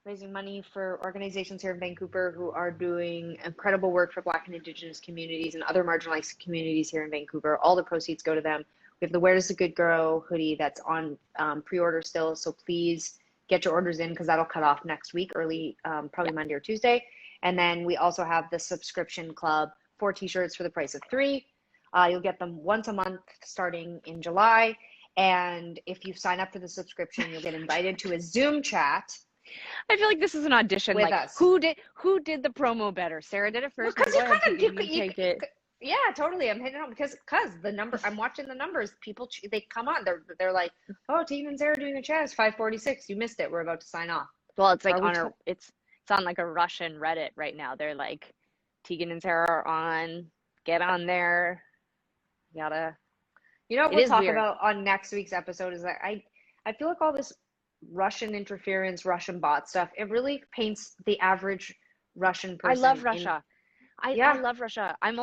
raising money for organizations here in Vancouver who are doing incredible work for Black and Indigenous communities and other marginalized communities here in Vancouver. All the proceeds go to them. We have the Where Does the Good Girl hoodie that's on pre-order still. So please get your orders in because that'll cut off next week, early, probably Monday or Tuesday. And then we also have the subscription club, 4 t-shirts for the price of 3. You'll get them once a month starting in July. And if you sign up for the subscription, you'll get invited to a Zoom chat I feel like this is an audition. with Like us. who did the promo better? Sarah did it first. Because Go you ahead, kind of Tegan, you take it. yeah, totally. I'm hitting on because the number I'm watching the numbers. People they come on. They're like, oh, Tegan and Sarah doing a chat. It's 5:46. You missed it. We're about to sign off. Well, it's like Are we it's on like a Russian Reddit right now. They're like, Tegan and Sarah are on. Get on there. You gotta. You know what It we'll is talk weird. about on next week's episode is that I feel like all this Russian interference, Russian bot stuff, it really paints the average Russian I person love in Russia. I yeah. love Russia. I'm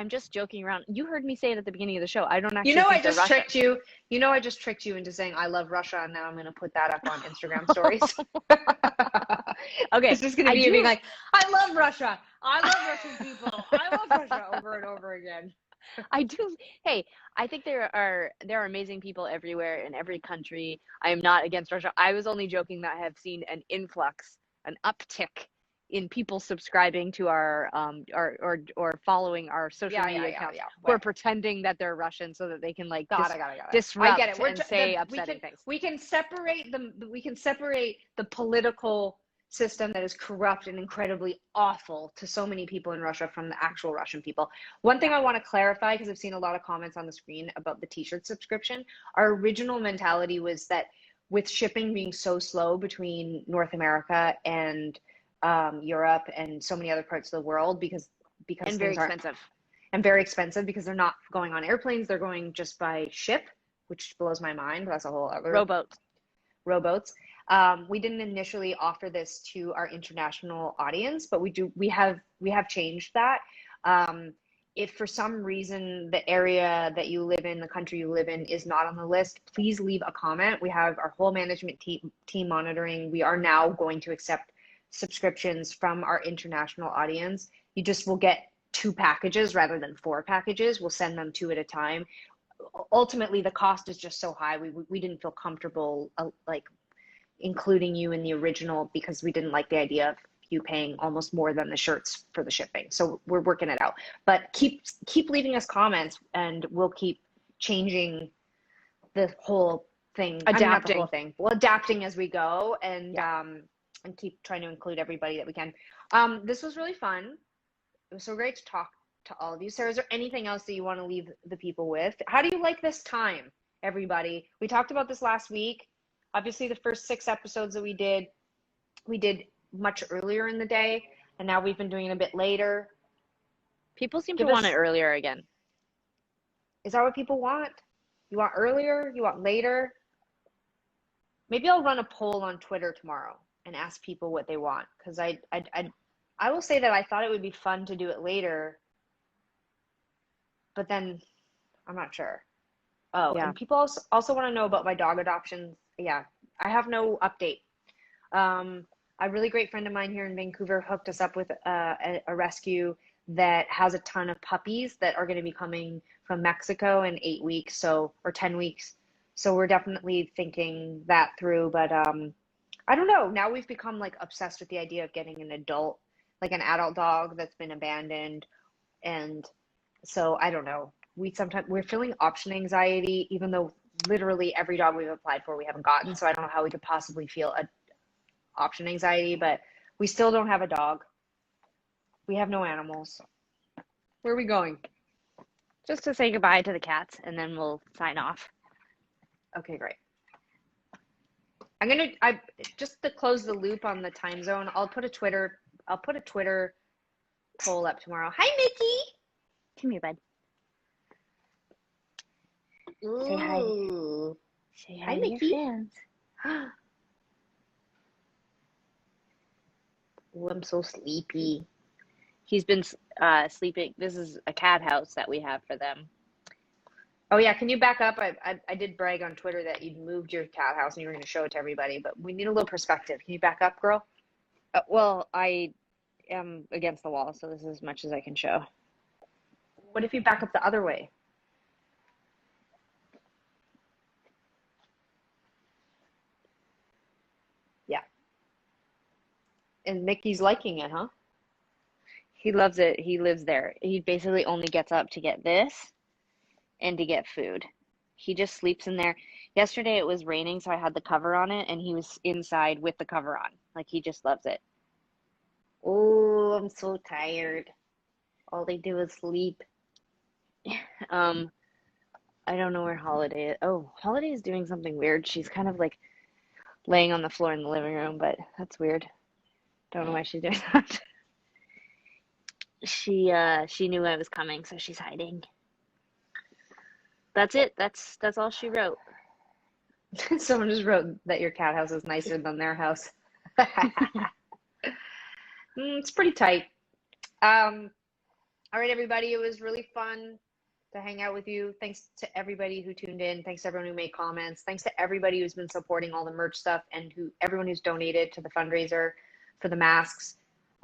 just joking around. You heard me say it at the beginning of the show. I don't You actually know, I think they're just Russian. tricked you. You know, I just tricked you into saying I love Russia, and now I'm going to put that up on Instagram stories. Okay, It's just going to I be you being do. like, I love Russia. I love Russian people. I love Russia over and over again. I do. Hey, I think there are amazing people everywhere in every country. I am not against Russia. I was only joking that I have seen an influx, an uptick in people subscribing to our or following our social Yeah, media yeah, yeah, accounts yeah. who are pretending that they're Russian so that they can like Got it. I get disrupt it. and say upsetting things. We can separate the political system that is corrupt and incredibly awful to so many people in Russia from the actual Russian people. One thing I want to clarify, because I've seen a lot of comments on the screen about the t-shirt subscription, our original mentality was that with shipping being so slow between North America and Europe and so many other parts of the world because And very things aren't expensive. and very expensive because they're not going on airplanes, they're going just by ship, which blows my mind. That's a whole other rowboats. We didn't initially offer this to our international audience, but we have changed that. If for some reason the area that you live in, the country you live in is not on the list, please leave a comment. We have our whole management team monitoring. We are now going to accept subscriptions from our international audience. You just will get 2 packages rather than 4 packages. We'll send them 2 at a time. Ultimately, the cost is just so high. We didn't feel comfortable like including you in the original because we didn't like the idea of you paying almost more than the shirts for the shipping. So we're working it out. But keep leaving us comments, and we'll keep changing the whole thing. Adapting. I mean, not the whole thing. Well, adapting as we go, and Yeah. and keep trying to include everybody that we can. This was really fun. It was so great to talk to all of you. Sarah, is there anything else that you want to leave the people with? How do you like this time, everybody? We talked about this last week. Obviously, the first 6 episodes that we did much earlier in the day, and now we've been doing it a bit later. People seem to want it earlier again. Is that what people want? You want earlier? You want later? Maybe I'll run a poll on Twitter tomorrow and ask people what they want, because I will say that I thought it would be fun to do it later, but then I'm not sure. Oh, Yeah. and people also want to know about my dog adoptions. Yeah, I have no update. a really great friend of mine here in Vancouver hooked us up with a rescue that has a ton of puppies that are going to be coming from Mexico in 8 weeks, or 10 weeks. So we're definitely thinking that through. But I don't know. Now we've become like obsessed with the idea of getting like an adult dog that's been abandoned. And so I don't know. We're feeling option anxiety, even though literally every dog we've applied for we haven't gotten. So I don't know how we could possibly feel a option anxiety, but we still don't have a dog. We have no animals. Where are we going? Just to say goodbye to the cats, and then we'll sign off. Okay, great. Just to close the loop on the time zone, I'll put a Twitter poll up tomorrow. Hi, Mickey. Come here, bud. Ooh. Say hi. Say hi, Hi, to Mickey. your fans. Oh, I'm so sleepy. He's been sleeping. This is a cat house that we have for them. Oh yeah, can you back up? I did brag on Twitter that you'd moved your cat house and you were going to show it to everybody, but we need a little perspective. Can you back up, girl? Well, I am against the wall, so this is as much as I can show. What if you back up the other way? Yeah. And Mickey's liking it, huh? He loves it. He lives there. He basically only gets up to get this and to get food. He just sleeps in there. Yesterday it was raining, so I had the cover on it, and he was inside with the cover on. Like, he just loves it. Oh, I'm so tired. All they do is sleep. I don't know where Holiday is. Oh, Holiday is doing something weird. She's kind of like laying on the floor in the living room, but that's weird. Don't know why she's doing that. She knew I was coming, so she's hiding. That's it. That's all she wrote. Someone just wrote that your cat house is nicer than their house. It's pretty tight. All right, everybody. It was really fun to hang out with you. Thanks to everybody who tuned in. Thanks to everyone who made comments. Thanks to everybody who's been supporting all the merch stuff and everyone who's donated to the fundraiser for the masks.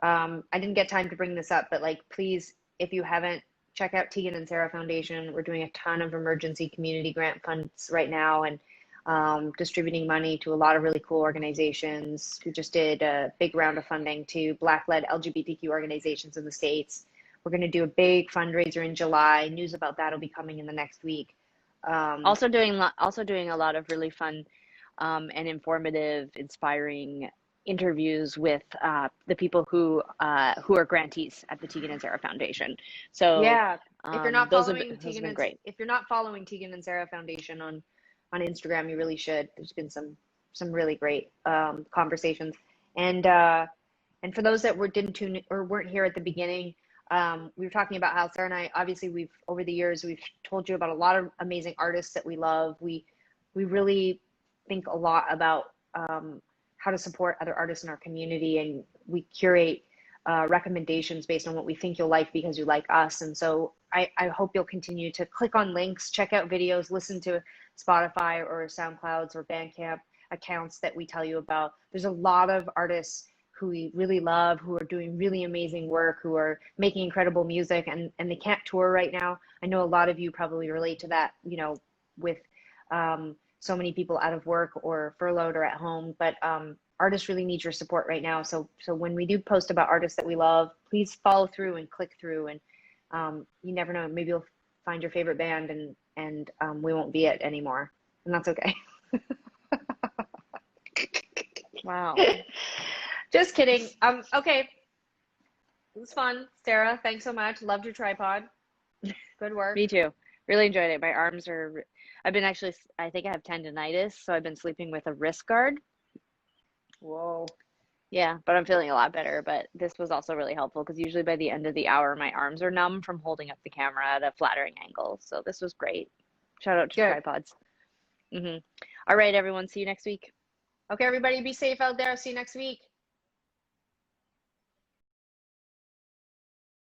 I didn't get time to bring this up, but like, please, if you haven't, check out Tegan and Sara Foundation. We're doing a ton of emergency community grant funds right now and distributing money to a lot of really cool organizations. We just did a big round of funding to Black-led LGBTQ organizations in the States. We're going to do a big fundraiser in July. News about that will be coming in the next week. Also doing a lot of really fun and informative, inspiring interviews with the people who are grantees at the Tegan and Sara Foundation. So yeah, if you're not following Tegan and Sara Foundation on Instagram, you really should. There's been some really great conversations, and for those that didn't tune in or weren't here at the beginning, we were talking about how Sara and I, obviously, over the years we've told you about a lot of amazing artists that we love. We really think a lot about how to support other artists in our community, and we curate recommendations based on what we think you'll like because you like us. And so I hope you'll continue to click on links, check out videos, listen to Spotify or SoundClouds or Bandcamp accounts that we tell you about. There's a lot of artists who we really love, who are doing really amazing work, who are making incredible music, and they can't tour right now. I know a lot of you probably relate to that, with so many people out of work or furloughed or at home, but artists really need your support right now. So when we do post about artists that we love, please follow through and click through, and you never know, maybe you'll find your favorite band and we won't be it anymore, and that's okay. wow. Just kidding. Okay. It was fun. Sara, thanks so much. Loved your tripod. Good work. Me too. Really enjoyed it. My arms are, I think I have tendonitis, so I've been sleeping with a wrist guard. Whoa. Yeah, but I'm feeling a lot better. But this was also really helpful because usually by the end of the hour, my arms are numb from holding up the camera at a flattering angle. So this was great. Shout out to tripods. All right, everyone. See you next week. Okay, everybody, be safe out there. See you next week.